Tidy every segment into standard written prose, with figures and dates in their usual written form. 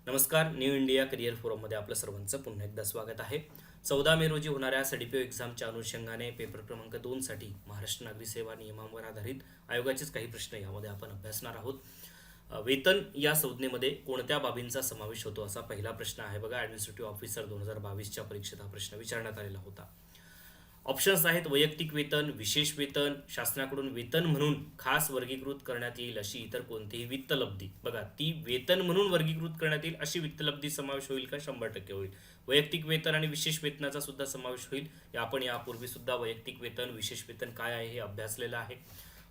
नमस्कार. New India career फोरममध्ये आपलं सर्वांचं पुन्हा एकदा स्वागत आहे. 14 मे रोजी होणाऱ्या सीडीपीओ एक्झामच्या अनुषंगाने पेपर क्रमांक 2 साठी महाराष्ट्र नागरी सेवा नियमांवर आधारित आयोगाचेच काही प्रश्न यामध्ये आपण अभ्यासणार आहोत. वेतन या संज्ञेमध्ये कोणत्या बाबींचा समावेश होतो असा पहिला प्रश्न आहे बघा. ॲडमिनिस्ट्रेटिव्ह ऑफिसर 2022च्या परीक्षेत हा प्रश्न विचारण्यात आलेला होता. ऑप्शन्स आहेत वैयक्तिक वेतन, विशेष वेतन, शासनाकडून वेतन म्हणून खास वर्गीकृत करण्यात येईल अशी इतर कोणतीही वित्तलब्धी. बघा, ती वेतन म्हणून वर्गीकृत करण्यात येईल अशी वित्तलब्धी समावेश होईल का? 100% होईल. वैयक्तिक वेतन आणि विशेष वेतनाचा सुद्धा समावेश होईल. आपण यापूर्वी सुद्धा वैयक्तिक वेतन, विशेष वेतन काय आहे हे अभ्यासलेलं आहे.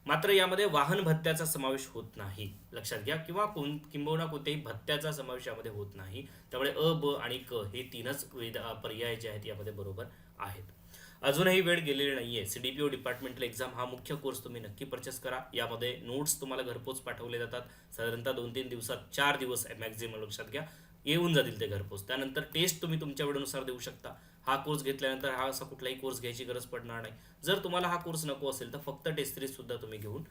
मात्र यामध्ये वाहन भत्त्याचा समावेश होत नाही, लक्षात घ्या. किंबहुना कोणत्याही भत्त्याचा समावेश यामध्ये होत नाही. त्यामुळे अ, ब आणि क हे तीनच पर्याय जे आहेत यामध्ये बरोबर आहेत. अजूनही वेळ गेलेली नाहीये. सीडीपीओ डिपार्टमेंटल एक्झाम हा मुख्य कोर्स तुम्ही नक्की परचेस करा. यामध्ये नोट्स तुम्हाला घरपोच पाठवले जातात. साधारणतः 2-3 दिवसात 4 दिवस मॅक्झिमम, लक्षात घ्या, येऊन जातील ते घरपोच. त्यानंतर टेस्ट तुम्ही तुमच्या वेळेनुसार देऊ शकता. हा कोर्स घेतल्यानंतर हा असा कुठलाही कोर्स घ्यायची गरज पडणार नाही. जर तुम्हाला हा कोर्स नको असेल तर फक्त टेस्ट सिरीज सुद्धा तुम्ही घेऊन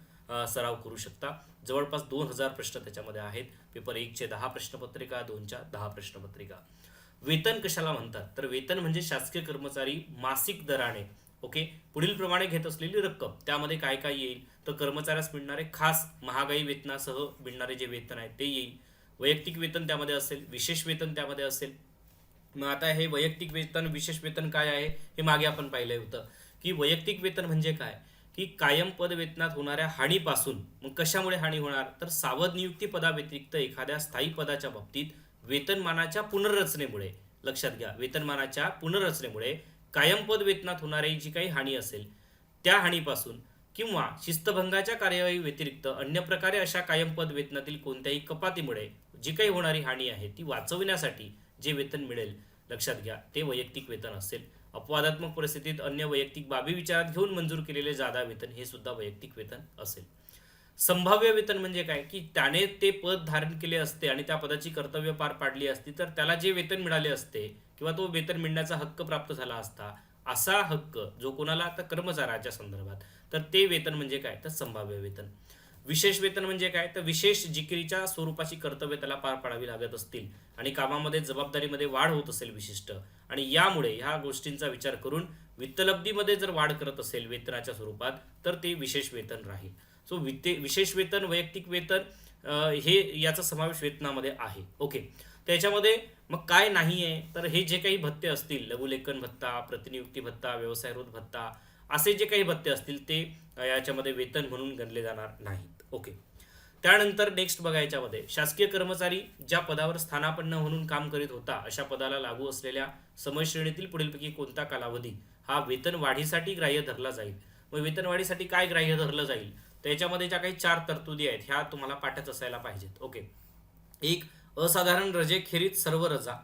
सराव करू शकता. जवळपास 2000 प्रश्न त्याच्यामध्ये आहेत. पेपर 1चे 10 प्रश्नपत्रिका, 2च्या 10 प्रश्नपत्रिका. वेतन कशाला म्हणतात? तर वेतन म्हणजे शासकीय कर्मचारी मासिक दराने पुढील प्रमाणे घेत असलेली रक्कम. त्यामध्ये काय काय येईल? तर कर्मचाऱ्यास मिळणारे खास महागाई वेतनासह मिळणारे जे वेतन आहे ते येईल. वैयक्तिक वेतन त्यामध्ये असेल, विशेष वेतन त्यामध्ये असेल. मग आता हे वैयक्तिक वेतन, विशेष वेतन काय आहे हे मागे आपण पाहिलं होतं की वैयक्तिक वेतन म्हणजे काय, की कायम पद वेतनात होणाऱ्या हानीपासून. मग कशामुळे हानी होणार? तर सावध नियुक्ती पदाव्यतिरिक्त एखाद्या स्थायी पदाच्या बाबतीत वेतनमानाच्या पुनर्रचनेमुळे, लक्षात घ्या, वेतनमानाच्या पुनर्रचनेमुळे कायम पद वेतनात होणारी जी काही हानी असेल त्या हानीपासून किंवा शिस्तभंगाच्या कार्यवाही व्यतिरिक्त अन्य प्रकारे अशा कायम पद वेतनातील कोणत्याही कपातीमुळे जी काही होणारी हानी आहे ती वाचविण्यासाठी जे वेतन मिळेल, लक्षात घ्या, ते वैयक्तिक वेतन असेल. अपवादात्मक परिस्थितीत अन्य वैयक्तिक बाबी विचारात घेऊन मंजूर केलेले जादा वेतन हे सुद्धा वैयक्तिक वेतन असेल. संभाव्य वेतन म्हणजे काय, की त्याने ते पद धारण केले असते आणि त्या पदाची कर्तव्य पार पाडली असती तर त्याला जे वेतन मिळाले असते किंवा तो वेतन मिळण्याचा हक्क प्राप्त झाला असता, असा हक्क जो कोणाला, तर कर्मचाऱ्याच्या संदर्भात, तर ते वेतन म्हणजे काय, तर संभाव्य वेतन. विशेष वेतन म्हणजे काय, तर विशेष जिकिरीच्या स्वरूपाची कर्तव्य त्याला पार पाडावी लागत असतील आणि कामामध्ये जबाबदारीमध्ये वाढ होत असेल विशिष्ट, आणि यामुळे ह्या गोष्टींचा विचार करून वित्तलब्धीमध्ये जर वाढ करत असेल वेतनाच्या स्वरूपात तर ते विशेष वेतन राहील. सो विशेष वेतन, वैयक्तिक वेतन हे याचा समावेश वेतनामध्ये आहे. त्याच्यामध्ये मग काय नाही आहे, तर हे जे काही भत्ते असतील, लघुलेखन भत्ता, प्रतिनियुक्ती भत्ता, व्यवसायरोध भत्ता, असे जे काही भत्ते असतील ते याच्यामध्ये वेतन म्हणून गणले जाणार नाहीत. त्यानंतर नेक्स्ट बघा, याच्यामध्ये शासकीय कर्मचारी ज्या पदावर स्थानापन्न म्हणून काम करीत होता अशा पदाला लागू असलेल्या समयश्रेणीतील पुढीलपैकी कोणता कालावधी हा वेतन वाढीसाठी ग्राह्य धरला जाईल. मग वेतन वाढीसाठी काय ग्राह्य धरलं जाईल? त्याच्यामध्ये ज्या काही 4 तरतुदी आहेत ह्या तुम्हाला पाठच असायला पाहिजेत. एक, असाधारण रजेखेरीज सर्व रजा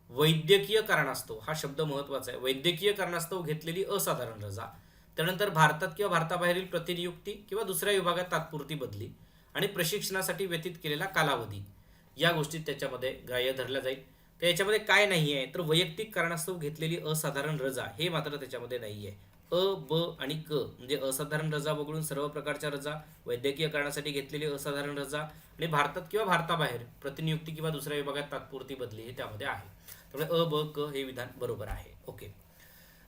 वैद्यकीय कारणास्तव, हा शब्द महत्वाचा आहे, वैद्यकीय कारणास्तव घेतलेली असाधारण रजा. त्यानंतर भारतात किंवा भारताबाहेरील प्रतिनियुक्ती किंवा दुसऱ्या विभागात तात्पुरती बदली आणि प्रशिक्षणासाठी व्यतीत केलेला कालावधी, या गोष्टी त्याच्यामध्ये ग्राह्य धरल्या जाईल. तर याच्यामध्ये काय नाही आहे, तर वैयक्तिक कारणास्तव घेतलेली असाधारण रजा हे मात्र त्याच्यामध्ये नाही आहे. अ, ब आणि क म्हणजे असाधारण रजा वगळून सर्व प्रकारच्या रजा, वैद्यकीय कारणासाठी घेतलेली असाधारण रजा आणि भारतात किंवा भारताबाहेर प्रतिनियुक्ती किंवा दुसऱ्या विभागात तात्पुरती बदली हे त्यामध्ये आहे. त्यामुळे अ, ब, क हे विधान बरोबर आहे.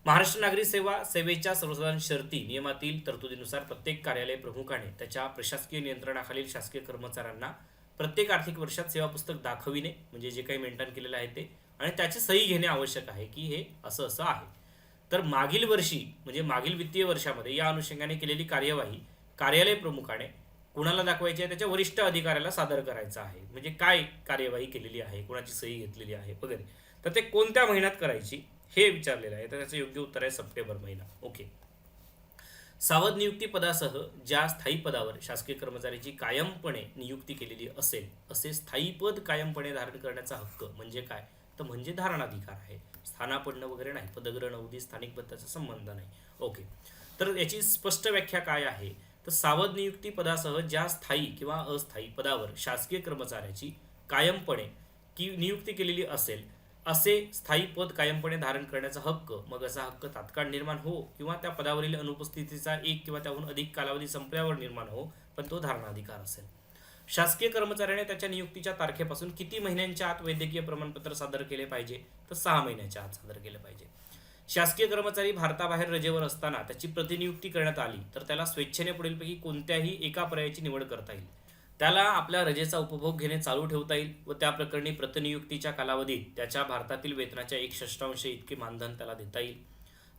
महाराष्ट्र नागरी सेवा सेवेच्या सर्वसाधारण शर्ती नियमातील तरतुदीनुसार प्रत्येक कार्यालय प्रमुखाने त्याच्या प्रशासकीय नियंत्रणाखालील शासकीय कर्मचाऱ्यांना प्रत्येक आर्थिक वर्षात सेवा पुस्तक दाखविणे, म्हणजे जे काही मेंटेन केलेलं आहे ते, आणि त्याची सही घेणे आवश्यक आहे की हे असं असं आहे. तर मागील वर्षी म्हणजे मागील वित्तीय वर्षामध्ये या अनुषंगाने केलेली कार्यवाही कार्यालय प्रमुखाने कुणाला दाखवायची आहे? त्याच्या वरिष्ठ अधिकाऱ्याला सादर करायचं आहे. म्हणजे काय कार्यवाही केलेली आहे, कोणाची सही घेतलेली आहे वगैरे, तर ते कोणत्या महिन्यात करायची हे विचारलेलं आहे. तर त्याचं योग्य उत्तर आहे सप्टेंबर महिना. सावध नियुक्ती पदासह ज्या स्थायी पदावर शासकीय कर्मचाऱ्याची कायमपणे नियुक्ती केलेली असेल असे स्थायी पद कायमपणे धारण करण्याचा हक्क म्हणजे काय, तर म्हणजे धारणाधिकार आहे. स्थानापन्न वगैरे नाही, पदग्रहण अवधी स्थानिक पदाचा संबंध नाही. तर याची स्पष्ट व्याख्या काय आहे, तर सावध नियुक्ती पदासह ज्या स्थायी किंवा अस्थायी पदावर शासकीय कर्मचाऱ्याची कायमपणे नियुक्ती केलेली असेल असे स्थायी पद कायमपणे धारण करण्याचा हक्क, मग असा हक्क तात्काळ निर्माण हो किंवा त्या पदावरील अनुपस्थितीचा 1 किंवा त्याहून अधिक कालावधी संपल्यावर निर्माण हो, पण तो धारणाधिकार असेल. शासकीय कर्मचाऱ्याने त्याच्या नियुक्तीच्या तारखेपासून किती महिन्यांच्या आत वैद्यकीय प्रमाणपत्र सादर केले पाहिजे? तर 6 महिन्याच्या आत सादर केले पाहिजे. शासकीय कर्मचारी भारताबाहेर रजेवर असताना त्याची प्रतिनियुक्ती करण्यात आली तर त्याला स्वेच्छेने पुढीलपैकी कोणत्याही एका पर्यायाची निवड करता येईल. त्याला आपल्या रजेचा उपभोग घेणे चालू ठेवता येईल व त्या प्रकरणी प्रतिनियुक्तीच्या कालावधीत त्याच्या भारतातील वेतनाच्या 1/6 इतके मानधन त्याला देता येईल.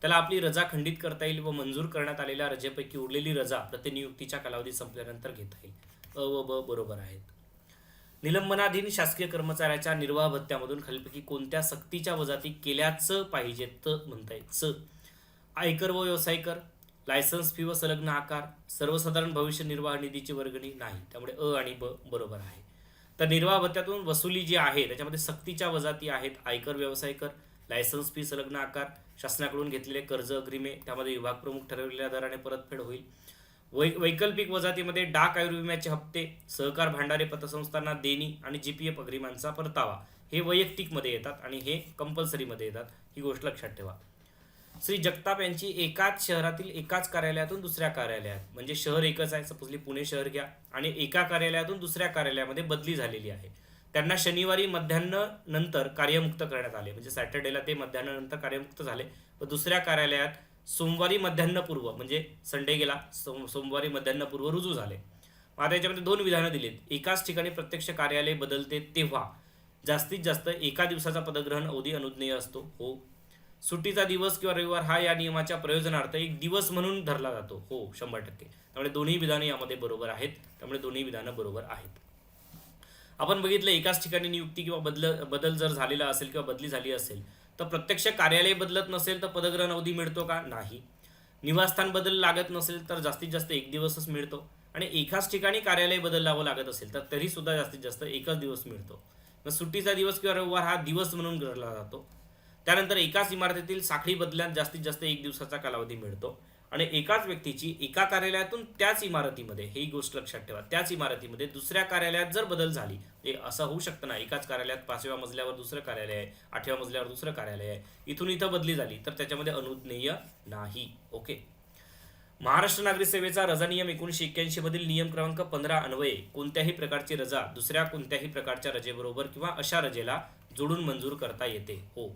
त्याला आपली रजा खंडित करता येईल व मंजूर करण्यात आलेल्या रजेपैकी उरलेली रजा प्रतिनियुक्तीच्या कालावधी संपल्यानंतर घेता येईल. अ व ब बरोबर आहेत. निलंबनाधीन शासकीय कर्मचाऱ्याच्या निर्वाह भत्त्यामधून खालीलपैकी कोणत्या सक्तीच्या वजाती केल्याच पाहिजेत म्हणता येईल? आयकर व व्यवसाय कर, लायसन्स फी व संलग्न आकार, सर्वसाधारण भविष्य निर्वाह निधीची वर्गणी नाही. त्यामुळे अ आणि ब बरोबर आहे. तर निर्वाह भत्त्यातून वसुली जी आहे त्याच्यामध्ये सक्तीच्या वजाती आहेत आयकर, व्यवसाय कर, लायसन्स फी, संलग्न आकार, शासनाकडून घेतलेले कर्ज अग्रिमे, त्यामध्ये विभाग प्रमुख ठरवलेल्या दराने परतफेड होईल. वैकल्पिक वजातीमध्ये डाक आयुर्विम्याचे हप्ते, सहकार भांडारे पतसंस्थांना देणी आणि जीपीएफ अग्रिमांचा परतावा हे वैयक्तिक मध्ये येतात आणि हे कंपल्सरी मध्ये येतात. ही गोष्ट लक्षात ठेवा. श्री जगताप यांची एकाच शहरातील एकाच कार्यालयातून दुसऱ्या कार्यालयात, म्हणजे शहर एकच आहे, सपोजली पुणे शहर घ्या, आणि एका कार्यालयातून दुसऱ्या कार्यालयामध्ये बदली झालेली आहे. त्यांना शनिवारी मध्यान्ह नंतर कार्यमुक्त करण्यात आले, म्हणजे सॅटर्डेला ते मध्यान्ह नंतर कार्यमुक्त झाले व दुसऱ्या कार्यालयात सोमवारी मध्यान्हपूर्व, म्हणजे संडे गेला, सोमवारी मध्यान्हपूर्व रुजू झाले. आता याच्यामध्ये 2 विधानं दिलीत. एकाच ठिकाणी प्रत्यक्ष कार्यालय बदलते तेव्हा जास्तीत जास्त एका दिवसाचा पदग्रहण अवधी अनुज्ञेय असतो. हो. सुट्टीचा दिवस किंवा रविवार हा या नियमाच्या प्रयोजनार्थ एक दिवस म्हणून धरला जातो. हो, 100%. त्यामुळे दोन्ही विधानं यामध्ये बरोबर आहेत. त्यामुळे दोन्ही विधानं बरोबर आहेत. आपण बघितलं एकाच ठिकाणी नियुक्ती किंवा बदल जर झालेला असेल किंवा बदली झाली असेल तर प्रत्यक्ष कार्यालय बदलत नसेल तर पदग्रहण अवधी मिळतो का? नाही. निवासस्थान बदल लागत नसेल तर जास्तीत जास्त 1 दिवसच मिळतो. आणि एकाच ठिकाणी कार्यालय बदलावं लागत असेल तर तरी सुद्धा जास्तीत जास्त 1च दिवस मिळतो. मग सुट्टीचा दिवस किंवा रविवार हा दिवस म्हणून गणला जातो. त्यानंतर एकाच इमारतीतील साखळी बदल्यात जास्तीत जास्त 1 दिवसाचा कालावधी मिळतो. आणि एकाच व्यक्तीची एका कार्यालयातून त्याच इमारतीमध्ये, ही गोष्ट लक्षात ठेवा, त्याच इमारतीमध्ये दुसऱ्या कार्यालयात जर बदल झाली, असं होऊ शकतं ना, एकाच कार्यालयात 5व्या मजल्यावर दुसरं कार्यालय आहे, 8व्या मजल्यावर दुसरं कार्यालय आहे, इथून इथं बदली झाली तर त्याच्यामध्ये अनुज्ञेय नाही. ओके. महाराष्ट्र नागरी सेवेचा रजा नियम 1981 मधील नियम क्रमांक 15 अन्वये कोणत्याही प्रकारची रजा दुसऱ्या कोणत्याही प्रकारच्या रजेबरोबर किंवा अशा रजेला जोडून मंजूर करता येते. हो.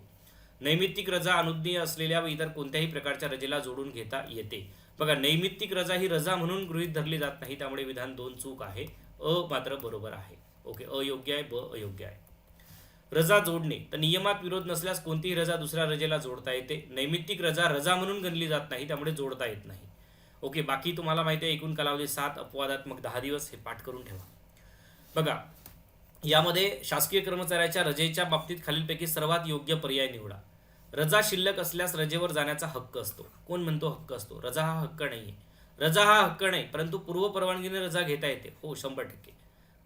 नैमित्तिक रजा अनुज्ञेय असलेल्या व इतर कोणत्याही प्रकारच्या रजेला जोडून घेता येते. बघा, नैमित्तिक रजा ही रजा म्हणून गृहीत धरली जात नाही, त्यामुळे विधान 2 चूक आहे. अ मात्र बरोबर आहे. ओके, अयोग्य आहे, ब अयोग्य आहे. रजा जोडणे, तर नियमात विरोध नसल्यास कोणतीही रजा दुसऱ्या रजेला जोडता येते. नैमित्तिक रजा रजा म्हणून गणली जात नाही, त्यामुळे जोडता येत नाही. ओके, बाकी तुम्हाला माहिती आहे एकूण कालावधी 7, अपवादात्मक 10 दिवस. हे पाठ करून ठेवा. बघा, यामध्ये शासकीय कर्मचाऱ्याच्या रजेच्या बाबतीत खालीलपैकी सर्वात योग्य पर्याय निवडा. रजा शिल्लक असल्यास रजेवर जाण्याचा हक्क असतो. कोण म्हणतो हक्क असतो? रजा हा हक्क नाहीये. रजा हा हक्क नाही, परंतु पूर्व परवानगीने रजा घेता येते. हो, 100%.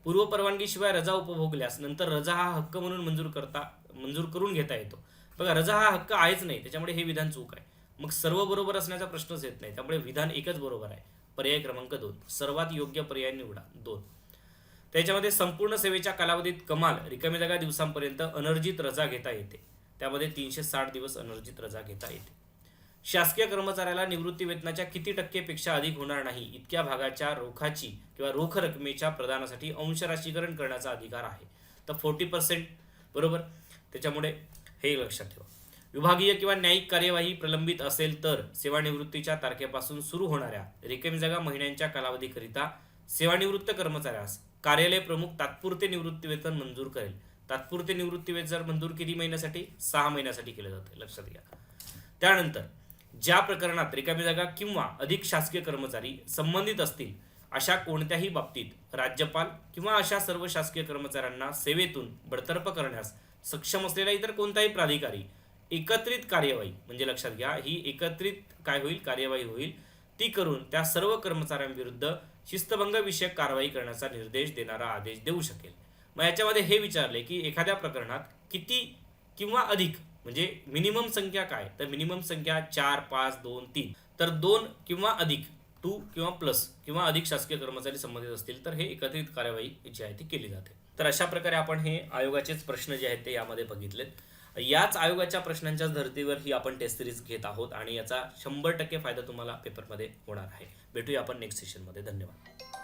पूर्व परवानगीशिवाय रजा उपभोगल्यास नंतर रजा हा हक्क म्हणून मंजूर करून घेता येतो. बघा, रजा हा हक्क आहेच नाही, त्याच्यामुळे हे विधान चूक आहे. मग सर्व बरोबर असण्याचा प्रश्नच येत नाही, त्यामुळे विधान एकच बरोबर आहे. पर्याय क्रमांक 2, सर्वात योग्य पर्याय निवडा 2. त्याच्यामध्ये संपूर्ण सेवेच्या कालावधीत कमाल रिकामी जागा दिवसांपर्यंत अनर्जित रजा घेता येते. त्यामध्ये 360 दिवस अनर्जित रजा घेता येते. शासकीय कर्मचाऱ्याला निवृत्ती वेतनाच्या किती टक्केपेक्षा अधिक होणार नाही इतक्या भागाच्या रोखाची किंवा रोख रकमेच्या प्रदानासाठी अंशराशीकरण करण्याचा अधिकार आहे. तर 40% बरोबर. त्याच्यामुळे हे लक्षात ठेवा. विभागीय किंवा न्यायिक कार्यवाही प्रलंबित असेल तर सेवानिवृत्तीच्या तारखेपासून सुरू होणाऱ्या रिकामी जागा महिन्यांच्या कालावधीकरिता सेवानिवृत्त कर्मचाऱ्यास कार्यालय प्रमुख तात्पुरते निवृत्ती वेतन मंजूर करेल. तात्पुरते निवृत्ती वेतन मंजूर किती महिन्यासाठी? 6 महिन्यासाठी केलं जातं, लक्षात घ्या. त्यानंतर ज्या प्रकरणात रिकामी जागा किंवा अधिक शासकीय कर्मचारी संबंधित असतील अशा कोणत्याही बाबतीत राज्यपाल किंवा अशा सर्व शासकीय कर्मचाऱ्यांना सेवेतून बडतर्फ करण्यास सक्षम असलेला इतर कोणताही प्राधिकारी एकत्रित कार्यवाही, म्हणजे लक्षात घ्या, ही एकत्रित काय होईल? कार्यवाही होईल. ती करून त्या सर्व कर्मचाऱ्यांविरुद्ध शिस्तभंग विषयक कारवाई करण्याचा निर्देश देणारा आदेश देऊ शकेल. मग याच्यामध्ये हे विचारले की एखाद्या प्रकरणात किती किंवा अधिक, म्हणजे मिनिमम संख्या काय? तर मिनिमम संख्या 4, 5, 2, 3. तर 2 किंवा अधिक, 2 किंवा प्लस किंवा अधिक शासकीय कर्मचारी संबंधित असतील तर हे एकत्रित कार्यवाही जी आहे ती केली जाते. तर अशा प्रकारे आपण हे आयोगाचेच प्रश्न जे आहेत ते यामध्ये बघितलेत. याच आयोगाच्या प्रश्नांच्या धर्तीवर ही आपण टेस्ट सिरीज घेत आहोत आणि याचा 100% फायदा तुम्हाला पेपरमध्ये होणार आहे. भेटूया आपण नेक्स्ट सेशनमध्ये. धन्यवाद.